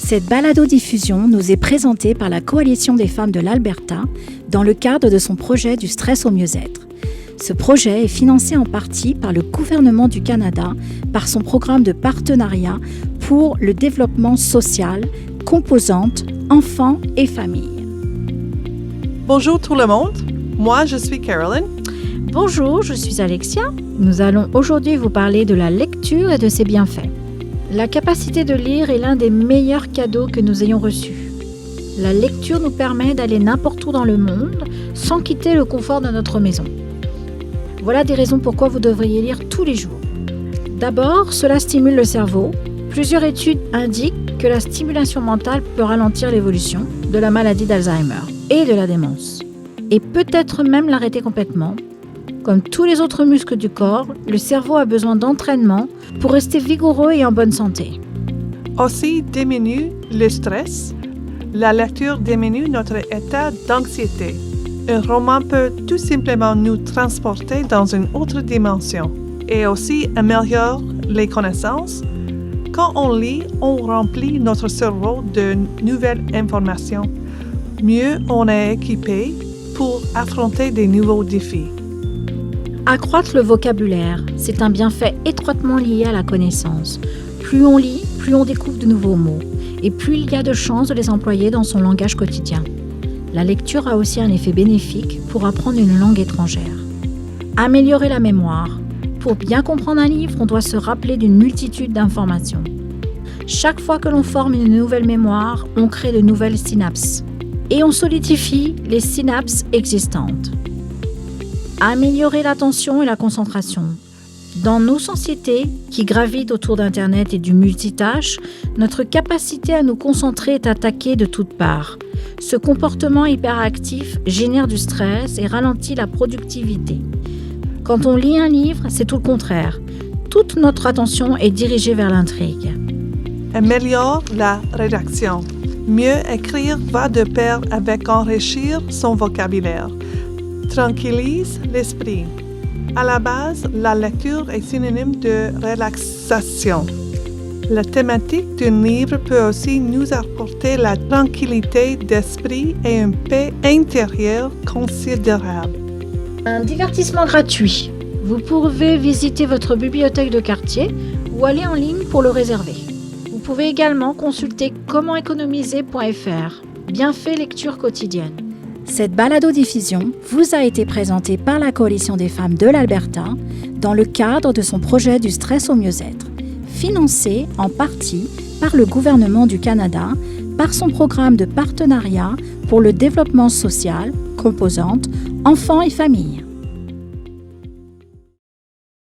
Cette balado-diffusion nous est présentée par la Coalition des femmes de l'Alberta dans le cadre de son projet du stress au mieux-être. Ce projet est financé en partie par le gouvernement du Canada par son programme de partenariat pour le développement social, composante enfants et familles. Bonjour tout le monde, moi je suis Caroline. Bonjour, je suis Alexia. Nous allons aujourd'hui vous parler de la lecture et de ses bienfaits. La capacité de lire est l'un des meilleurs cadeaux que nous ayons reçus. La lecture nous permet d'aller n'importe où dans le monde sans quitter le confort de notre maison. Voilà des raisons pourquoi vous devriez lire tous les jours. D'abord, cela stimule le cerveau. Plusieurs études indiquent que la stimulation mentale peut ralentir l'évolution de la maladie d'Alzheimer et de la démence, et peut-être même l'arrêter complètement. Comme tous les autres muscles du corps, le cerveau a besoin d'entraînement pour rester vigoureux et en bonne santé. Aussi diminue le stress. La lecture diminue notre état d'anxiété. Un roman peut tout simplement nous transporter dans une autre dimension et aussi améliore les connaissances. Quand on lit, on remplit notre cerveau de nouvelles informations. Mieux on est équipé pour affronter des nouveaux défis. Accroître le vocabulaire, c'est un bienfait étroitement lié à la connaissance. Plus on lit, plus on découvre de nouveaux mots, et plus il y a de chances de les employer dans son langage quotidien. La lecture a aussi un effet bénéfique pour apprendre une langue étrangère. Améliorer la mémoire. Pour bien comprendre un livre, on doit se rappeler d'une multitude d'informations. Chaque fois que l'on forme une nouvelle mémoire, on crée de nouvelles synapses. Et on solidifie les synapses existantes. Améliorer l'attention et la concentration. Dans nos sociétés qui gravitent autour d'Internet et du multitâche, notre capacité à nous concentrer est attaquée de toutes parts. Ce comportement hyperactif génère du stress et ralentit la productivité. Quand on lit un livre, c'est tout le contraire. Toute notre attention est dirigée vers l'intrigue. Améliore la rédaction. Mieux écrire va de pair avec enrichir son vocabulaire. Tranquillise l'esprit. À la base, la lecture est synonyme de relaxation. La thématique d'un livre peut aussi nous apporter la tranquillité d'esprit et une paix intérieure considérable. Un divertissement gratuit. Vous pouvez visiter votre bibliothèque de quartier ou aller en ligne pour le réserver. Vous pouvez également consulter commentéconomiser.fr. Bienfait lecture quotidienne. Cette balado-diffusion vous a été présentée par la Coalition des femmes de l'Alberta dans le cadre de son projet du stress au mieux-être, financé en partie par le gouvernement du Canada par son programme de partenariat pour le développement social, composante enfants et familles.